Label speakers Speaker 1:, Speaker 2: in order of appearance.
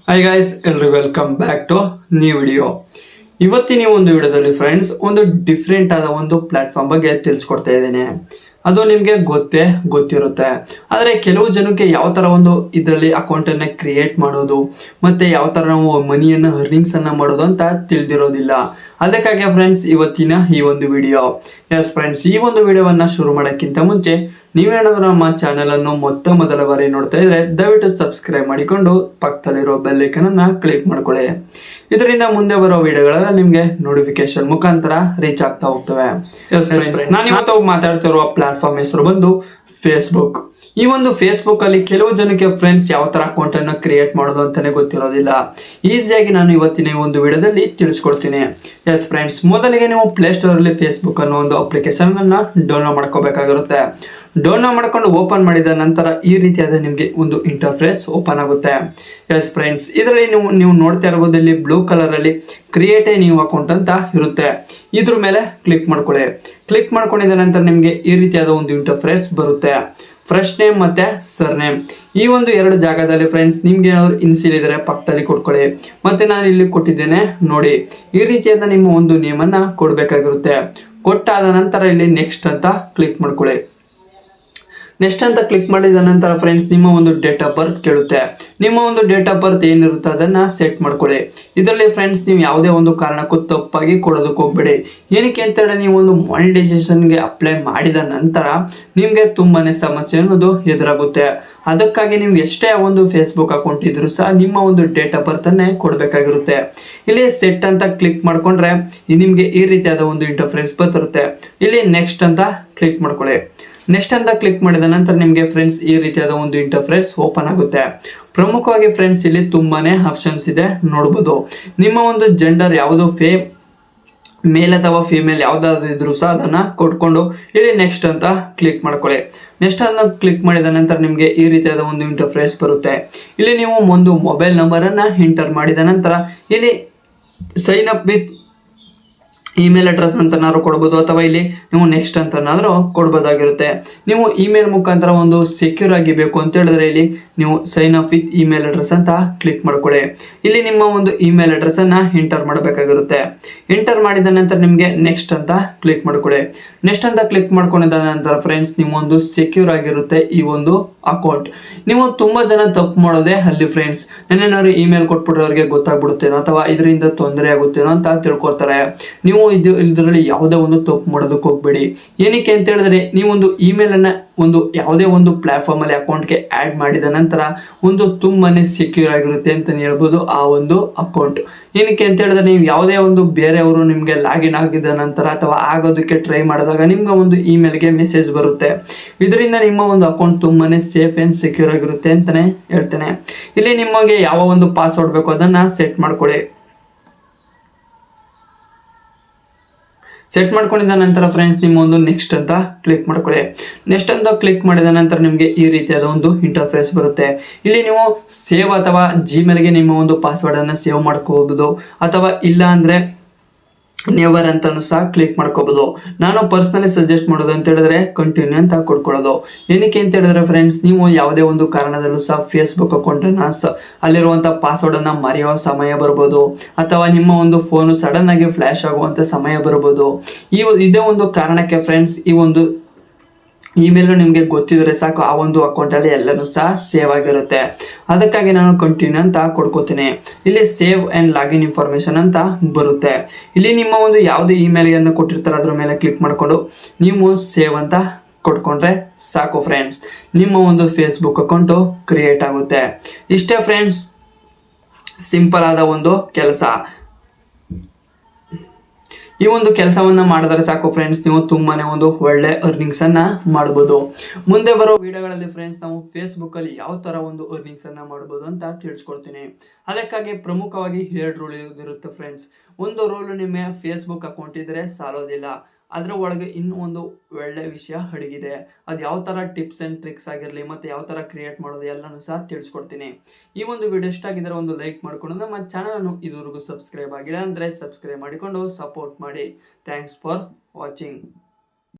Speaker 1: Hi guys, ಎಲ್ರಿಗೂ welcome back to new video. ಇವತ್ತಿನ ಒಂದು ವಿಡಿಯೋದಲ್ಲಿ ಫ್ರೆಂಡ್ಸ್ ಒಂದು ಡಿಫ್ರೆಂಟ್ ಆದ ಒಂದು ಪ್ಲಾಟ್ಫಾರ್ಮ್ ಬಗ್ಗೆ ತಿಳಿಸ್ಕೊಡ್ತಾ ಇದ್ದೇನೆ. ಅದು ನಿಮಗೆ ಗೊತ್ತಿರುತ್ತೆ. ಆದರೆ ಕೆಲವು ಜನಕ್ಕೆ ಯಾವ ಥರ ಒಂದು ಇದರಲ್ಲಿ ಅಕೌಂಟನ್ನು ಕ್ರಿಯೇಟ್ ಮಾಡೋದು ಮತ್ತು ಯಾವ ಥರ ನಾವು ಮನಿಯನ್ನು ಅರ್ನಿಂಗ್ಸನ್ನು ಮಾಡೋದು ಅಂತ ತಿಳಿದಿರೋದಿಲ್ಲ. ಅದಕ್ಕಾಗಿ ಫ್ರೆಂಡ್ಸ್ ಇವತ್ತಿನ ಈ ಒಂದು ವಿಡಿಯೋ. ಎಸ್ ಫ್ರೆಂಡ್ಸ್, ಈ ಒಂದು ವಿಡಿಯೋವನ್ನು ಶುರು ಮಾಡೋಕ್ಕಿಂತ ಮುಂಚೆ ನೀವೇನಾದರೂ ನಮ್ಮ ಚಾನಲನ್ನು ಮೊದಲ ಬಾರಿ ನೋಡ್ತಾ ಇದ್ರೆ ದಯವಿಟ್ಟು ಸಬ್ಸ್ಕ್ರೈಬ್ ಮಾಡಿಕೊಂಡು ಪಕ್ಕದಲ್ಲಿರೋ ಬೆಲ್ ಐಕನ್ ಅನ್ನು ಕ್ಲಿಕ್ ಮಾಡ್ಕೊಳ್ಳಿ. ಇದರಿಂದ ಮುಂದೆ ಬರೋ ವಿಡಿಯೋಗಳೆಲ್ಲ ನಿಮಗೆ ನೋಟಿಫಿಕೇಶನ್ ಮುಖಾಂತರ ರೀಚ್ ಆಗ್ತಾ ಹೋಗ್ತವೆ. ನಾನು ಇವತ್ತು ಮಾತಾಡ್ತಿರುವ ಪ್ಲಾಟ್ಫಾರ್ಮ್ ಹೆಸರು ಬಂದು ಫೇಸ್ಬುಕ್. ಈ ಒಂದು ಫೇಸ್ಬುಕ್ ಅಲ್ಲಿ ಕೆಲವು ಜನಕ್ಕೆ ಫ್ರೆಂಡ್ಸ್ ಯಾವ ತರ ಅಕೌಂಟ್ ಅನ್ನು ಕ್ರಿಯೇಟ್ ಮಾಡೋದು ಅಂತಾನೆ ಗೊತ್ತಿರೋದಿಲ್ಲ. ಈಸಿಯಾಗಿ ನಾನು ಇವತ್ತಿನ ಒಂದು ವಿಡಿಯೋದಲ್ಲಿ ತಿಳಿಸ್ಕೊಡ್ತೀನಿ. ಎಸ್ ಫ್ರೆಂಡ್ಸ್, ಮೊದಲಿಗೆ ನೀವು ಪ್ಲೇಸ್ಟೋರ್ ಅಲ್ಲಿ ಫೇಸ್ಬುಕ್ ಅನ್ನೋ ಒಂದು ಅಪ್ಲಿಕೇಶನ್ ಅನ್ನ ಡೌನ್ಲೋಡ್ ಮಾಡ್ಕೋಬೇಕಾಗಿರುತ್ತೆ. ಡೌನ್ಲೋಡ್ ಮಾಡ್ಕೊಂಡು ಓಪನ್ ಮಾಡಿದ ನಂತರ ಈ ರೀತಿಯಾದ ನಿಮಗೆ ಒಂದು ಇಂಟರ್ಫೇಸ್ ಓಪನ್ ಆಗುತ್ತೆ. ಎಸ್ ಫ್ರೆಂಡ್ಸ್, ಇದರಲ್ಲಿ ನೀವು ನೋಡ್ತಾ ಇರಬಹುದು, ಇಲ್ಲಿ ಬ್ಲೂ ಕಲರ್ ಅಲ್ಲಿ ಕ್ರಿಯೇಟ್ ಎ ನ್ಯೂ ಅಕೌಂಟ್ ಅಂತ ಇರುತ್ತೆ. ಇದ್ರ ಮೇಲೆ ಕ್ಲಿಕ್ ಮಾಡ್ಕೊಳ್ಳಿ. ಕ್ಲಿಕ್ ಮಾಡ್ಕೊಂಡಿದ ನಂತರ ನಿಮಗೆ ಈ ರೀತಿಯಾದ ಒಂದು ಇಂಟರ್ಫೇಸ್ ಬರುತ್ತೆ. ಫಸ್ಟ್ ನೇಮ್ ಮತ್ತೆ ಸರ್ ನೇಮ್, ಈ ಒಂದು ಎರಡು ಜಾಗದಲ್ಲಿ ಫ್ರೆಂಡ್ಸ್ ನಿಮ್ಗೆ ಏನಾದ್ರು ಇನ್ಸಿಲ್ ಇದ್ರೆ ಪಕ್ಕದಲ್ಲಿ ಕೊಟ್ಕೊಳ್ಳಿ. ಮತ್ತೆ ನಾನು ಇಲ್ಲಿ ಕೊಟ್ಟಿದ್ದೇನೆ ನೋಡಿ, ಈ ರೀತಿಯಾದ ನಿಮ್ಮ ಒಂದು ನೇಮನ್ನ ಕೊಡಬೇಕಾಗಿರುತ್ತೆ. ಕೊಟ್ಟಾದ ನಂತರ ಇಲ್ಲಿ ನೆಕ್ಸ್ಟ್ ಅಂತ ಕ್ಲಿಕ್ ಮಾಡ್ಕೊಳ್ಳಿ. ನೆಕ್ಸ್ಟ್ ಅಂತ ಕ್ಲಿಕ್ ಮಾಡಿದ ನಂತರ ಫ್ರೆಂಡ್ಸ್ ನಿಮ್ಮ ಒಂದು ಡೇಟ್ ಆಫ್ ಬರ್ತ್ ಕೇಳುತ್ತೆ. ನಿಮ್ಮ ಒಂದು ಡೇಟ್ ಆಫ್ ಬರ್ತ್ ಏನಿರುತ್ತೆ ಅದನ್ನ ಸೆಟ್ ಮಾಡ್ಕೊಳ್ಳಿ. ಇದರಲ್ಲಿ ಫ್ರೆಂಡ್ಸ್ ನೀವು ಯಾವುದೇ ಒಂದು ಕಾರಣಕ್ಕೂ ತಪ್ಪಾಗಿ ಕೊಡೋದಕ್ಕೆ ಹೋಗ್ಬೇಡಿ. ಏನಕ್ಕೆ ಅಂತ ಹೇಳಿ ನೀವು ಒಂದು ಮಾನಿಟೈಸೇಷನ್ಗೆ ಅಪ್ಲೈ ಮಾಡಿದ ನಂತರ ನಿಮಗೆ ತುಂಬಾನೇ ಸಮಸ್ಯೆ ಅನ್ನೋದು ಎದುರಾಗುತ್ತೆ. ಅದಕ್ಕಾಗಿ ನೀವು ಎಷ್ಟೇ ಒಂದು ಫೇಸ್ಬುಕ್ ಅಕೌಂಟ್ ಇದ್ರೂ ಸಹ ನಿಮ್ಮ ಒಂದು ಡೇಟ್ ಆಫ್ ಬರ್ತ್ ಅನ್ನೇ ಕೊಡಬೇಕಾಗಿರುತ್ತೆ. ಇಲ್ಲಿ ಸೆಟ್ ಅಂತ ಕ್ಲಿಕ್ ಮಾಡ್ಕೊಂಡ್ರೆ ನಿಮಗೆ ಈ ರೀತಿಯಾದ ಒಂದು ಇಂಟರ್ಫೇಸ್ ಬರ್ತಿರುತ್ತೆ. ಇಲ್ಲಿ ನೆಕ್ಸ್ಟ್ ಅಂತ ಕ್ಲಿಕ್ ಮಾಡ್ಕೊಳ್ಳಿ. ನೆಕ್ಸ್ಟ್ ಅಂತ ಕ್ಲಿಕ್ ಮಾಡಿದ ನಂತರ ನಿಮಗೆ ಫ್ರೆಂಡ್ಸ್ ಈ ರೀತಿಯಾದ ಒಂದು ಇಂಟರ್ಫೇಸ್ ಓಪನ್ ಆಗುತ್ತೆ. ಪ್ರಮುಖವಾಗಿ ಫ್ರೆಂಡ್ಸ್ ಇಲ್ಲಿ ತುಂಬಾನೇ ಆಪ್ಷನ್ಸ್ ಇದೆ ನೋಡಬಹುದು. ನಿಮ್ಮ ಒಂದು ಜೆಂಡರ್ ಯಾವುದು ಮೇಲ್ ಅಥವಾ ಫಿಮೇಲ್ ಯಾವ್ದಾದ್ರು ಇದ್ರೂ ಸಹ ಅದನ್ನ ಕೊಟ್ಕೊಂಡು ಇಲ್ಲಿ ನೆಕ್ಸ್ಟ್ ಅಂತ ಕ್ಲಿಕ್ ಮಾಡ್ಕೊಳ್ಳಿ. ನೆಕ್ಸ್ಟ್ ಅಂತ ಕ್ಲಿಕ್ ಮಾಡಿದ ನಂತರ ನಿಮಗೆ ಈ ರೀತಿಯಾದ ಒಂದು ಇಂಟರ್ಫೇಸ್ ಬರುತ್ತೆ. ಇಲ್ಲಿ ನೀವು ಒಂದು ಮೊಬೈಲ್ ನಂಬರ್ ಅನ್ನ ಎಂಟರ್ ಮಾಡಿದ ನಂತರ ಇಲ್ಲಿ sign up with email address ಅಂತನಾದ್ರು ಕೊಡ್ಬೋದು, ಅಥವಾ ಇಲ್ಲಿ ನೀವು ನೆಕ್ಸ್ಟ್ ಅಂತನಾದ್ರೂ ಕೊಡ್ಬೋದಾಗಿರುತ್ತೆ. ನೀವು ಇಮೇಲ್ ಮುಖಾಂತರ ಒಂದು ಸೆಕ್ಯೂರ್ ಆಗಿ ಬೇಕು ಅಂತ ಹೇಳಿದ್ರೆ ಇಲ್ಲಿ ನೀವು sign up with email address ಅಂತ ಕ್ಲಿಕ್ ಮಾಡ್ಕೊಳ್ಳಿ. ಇಲ್ಲಿ ನಿಮ್ಮ ಒಂದು ಇಮೇಲ್ ಅಡ್ರೆಸ್ ಅನ್ನ ಎಂಟರ್ ಮಾಡಬೇಕಾಗಿರುತ್ತೆ. ಎಂಟರ್ ಮಾಡಿದ ನಂತರ ನಿಮಗೆ ನೆಕ್ಸ್ಟ್ ಅಂತ ಕ್ಲಿಕ್ ಮಾಡ್ಕೊಳ್ಳಿ. ನೆಕ್ಸ್ಟ್ ಅಂತ ಕ್ಲಿಕ್ ಮಾಡ್ಕೊಂಡಿದ ನಂತರ ಫ್ರೆಂಡ್ಸ್ ನೀವು ಒಂದು ಸೆಕ್ಯೂರ್ ಆಗಿರುತ್ತೆ ಈ ಒಂದು ಅಕೌಂಟ್. ನೀವು ತುಂಬಾ ಜನ ತಪ್ಪು ಮಾಡೋದೇ ಅಲ್ಲಿ ಫ್ರೆಂಡ್ಸ್, ನನ್ನೇನಾದ್ರು ಇಮೇಲ್ ಕೊಟ್ಬಿಟ್ರೆ ಅವ್ರಿಗೆ ಗೊತ್ತಾಗ್ಬಿಡುತ್ತೇನೋ ಅಥವಾ ಇದರಿಂದ ತೊಂದರೆ ಆಗುತ್ತೇನೋ ಅಂತ ತಿಳ್ಕೊತಾರೆ. ನೀವು ಇದರಲ್ಲಿ ಯಾವುದೇ ಒಂದು ತಪ್ಪು ಮಾಡೋದಕ್ಕೆ ಹೋಗ್ಬೇಡಿ. ಏನಕ್ಕೆ ಅಂತ ಹೇಳಿದ್ರೆ ನೀವೊಂದು ಇಮೇಲ್ ಅನ್ನ ಒಂದು ಯಾವುದೇ ಒಂದು ಪ್ಲಾಟ್ಫಾರ್ಮ್ ಅಲ್ಲಿ ಅಕೌಂಟ್ಗೆ ಆಡ್ ಮಾಡಿದ ನಂತರ ಒಂದು ತುಂಬಾನೇ ಸೆಕ್ಯೂರ್ ಆಗಿರುತ್ತೆ ಅಂತ ಹೇಳ್ಬೋದು ಆ ಒಂದು ಅಕೌಂಟ್. ಏನಕ್ಕೆ ಅಂತ ಹೇಳಿದ್ರೆ ನೀವು ಯಾವುದೇ ಒಂದು ಬೇರೆಯವರು ನಿಮ್ಗೆ ಲಾಗಿನ್ ಆಗಿದ ನಂತರ ಅಥವಾ ಆಗೋದಕ್ಕೆ ಟ್ರೈ ಮಾಡಿದಾಗ ನಿಮ್ಗೆ ಒಂದು ಇಮೇಲ್ಗೆ ಮೆಸೇಜ್ ಬರುತ್ತೆ. ಇದರಿಂದ ನಿಮ್ಮ ಒಂದು ಅಕೌಂಟ್ ತುಂಬಾನೇ ಸೇಫ್ ಅಂಡ್ ಸೆಕ್ಯೂರ್ ಆಗಿರುತ್ತೆ ಅಂತಾನೆ ಹೇಳ್ತೇನೆ. ಇಲ್ಲಿ ನಿಮಗೆ ಯಾವ ಒಂದು ಪಾಸ್ವರ್ಡ್ ಬೇಕು ಅದನ್ನ ಸೆಟ್ ಮಾಡ್ಕೊಳ್ಳಿ. ಸೆಟ್ ಮಾಡ್ಕೊಂಡಿದ್ದ ನಂತರ ಫ್ರೆಂಡ್ಸ್ ನಿಮ್ಮ ಒಂದು ನೆಕ್ಸ್ಟ್ ಅಂತ ಕ್ಲಿಕ್ ಮಾಡ್ಕೊಳ್ಳಿ. ನೆಕ್ಸ್ಟ್ ಅಂತ ಕ್ಲಿಕ್ ಮಾಡಿದ ನಂತರ ನಿಮಗೆ ಈ ರೀತಿಯಾದ ಒಂದು ಇಂಟರ್ಫೇಸ್ ಬರುತ್ತೆ. ಇಲ್ಲಿ ನೀವು ಸೇವ್ ಅಥವಾ ಜಿಮೇಲ್ಗೆ ನಿಮ್ಮ ಒಂದು ಪಾಸ್ವರ್ಡ್ ಅನ್ನು ಸೇವ್ ಮಾಡ್ಕೋಬಹುದು, ಅಥವಾ ಇಲ್ಲ ಅಂದ್ರೆ ನೆವರ್ ಅಂತಾನು ಸಹ ಕ್ಲಿಕ್ ಮಾಡ್ಕೋಬಹುದು. ನಾನು ಪರ್ಸನಲಿ ಸಜೆಸ್ಟ್ ಮಾಡೋದು ಅಂತ ಹೇಳಿದ್ರೆ ಕಂಟಿನ್ಯೂ ಅಂತ ಕೊಡ್ಕೊಳ್ಳೋದು. ಏನಕ್ಕೆ ಅಂತ ಹೇಳಿದ್ರೆ ಫ್ರೆಂಡ್ಸ್ ನೀವು ಯಾವುದೇ ಒಂದು ಕಾರಣದಲ್ಲೂ ಸಹ ಫೇಸ್ಬುಕ್ ಅಕೌಂಟ್ ಅನ್ನ ಅಲ್ಲಿರುವಂತಹ ಪಾಸ್ವರ್ಡ್ ಅನ್ನ ಮರೆಯುವ ಸಮಯ ಬರ್ಬೋದು, ಅಥವಾ ನಿಮ್ಮ ಒಂದು ಫೋನು ಸಡನ್ ಆಗಿ ಫ್ಲಾಶ್ ಆಗುವಂತ ಸಮಯ ಬರ್ಬೋದು. ಇದೇ ಒಂದು ಕಾರಣಕ್ಕೆ ಫ್ರೆಂಡ್ಸ್ ಈ ಒಂದು ಇಮೇಲ್ ನಿಮಗೆ ಗೊತ್ತಿದ್ರೆ ಸಾಕು, ಆ ಒಂದು ಅಕೌಂಟ್ ಅಲ್ಲಿ ಎಲ್ಲನೂ ಸಹ ಸೇವ್ ಆಗಿರುತ್ತೆ. ಅದಕ್ಕಾಗಿ ನಾನು ಕಂಟಿನ್ಯೂ ಅಂತ ಕೊಡ್ಕೋತೀನಿ. ಇಲ್ಲಿ ಸೇವ್ ಅಂಡ್ ಲಾಗಿನ್ ಇನ್ಫಾರ್ಮೇಶನ್ ಅಂತ ಬರುತ್ತೆ. ಇಲ್ಲಿ ನಿಮ್ಮ ಒಂದು ಯಾವುದೇ ಇಮೇಲ್ ಅನ್ನು ಕೊಟ್ಟಿರ್ತಾರೆ ಅದ್ರ ಮೇಲೆ ಕ್ಲಿಕ್ ಮಾಡ್ಕೊಂಡು ನೀವು ಸೇವ್ ಅಂತ ಕೊಟ್ಕೊಂಡ್ರೆ ಸಾಕು ಫ್ರೆಂಡ್ಸ್, ನಿಮ್ಮ ಒಂದು ಫೇಸ್ಬುಕ್ ಅಕೌಂಟು ಕ್ರಿಯೇಟ್ ಆಗುತ್ತೆ. ಇಷ್ಟೇ ಫ್ರೆಂಡ್ಸ್, ಸಿಂಪಲ್ ಆದ ಒಂದು ಕೆಲಸ. ಈ ಒಂದು ಕೆಲಸವನ್ನ ಮಾಡಿದರೆ ಸಾಕು ಫ್ರೆಂಡ್ಸ್, ನೀವು ತುಂಬಾನೇ ಒಂದು ಒಳ್ಳೆ ಅರ್ನಿಂಗ್ಸ್ ಅನ್ನ ಮಾಡಬಹುದು. ಮುಂದೆ ಬರೋ ವಿಡಿಯೋಗಳಲ್ಲಿ ಫ್ರೆಂಡ್ಸ್ ನಾವು ಫೇಸ್ಬುಕ್ ಅಲ್ಲಿ ಯಾವ ತರ ಒಂದು ಅರ್ನಿಂಗ್ಸ್ ಅನ್ನ ಮಾಡಬಹುದು ಅಂತ ತಿಳಿಸ್ಕೊಡ್ತೀನಿ. ಅದಕ್ಕಾಗಿ ಪ್ರಮುಖವಾಗಿ 2 ರೂಲ್ ಇರುತ್ತೆ ಫ್ರೆಂಡ್ಸ್. ಒಂದು ರೂಲ್, ನಿಮ್ಮ ಫೇಸ್ಬುಕ್ ಅಕೌಂಟ್ ಇದ್ರೆ ಸಾಲೋದಿಲ್ಲ, ಅದರ ಒಳಗೆ ಇನ್ನೂ ಒಂದು ಒಳ್ಳೆ ವಿಷಯ ಅಡಗಿದೆ. ಅದು ಯಾವ ತರ ಟಿಪ್ಸ್ ಅಂಡ್ ಟ್ರಿಕ್ಸ್ ಆಗಿರಲಿ ಮತ್ತೆ ಯಾವ ತರ ಕ್ರಿಯೇಟ್ ಮಾಡೋದು ಎಲ್ಲನೂ ಸಹ ತಿಳಿಸ್ಕೊಡ್ತೀನಿ. ಈ ಒಂದು ವಿಡಿಯೋ ಇಷ್ಟ ಆಗಿದ್ರೆ ಒಂದು ಲೈಕ್ ಮಾಡ್ಕೊಂಡು ನಮ್ಮ ಚಾನಲ್ ಇದುವರೆಗೂ ಸಬ್ಸ್ಕ್ರೈಬ್ ಆಗಿಲ್ಲ ಅಂದ್ರೆ ಸಬ್ಸ್ಕ್ರೈಬ್ ಮಾಡಿಕೊಂಡು ಸಪೋರ್ಟ್ ಮಾಡಿ. Thanks for watching.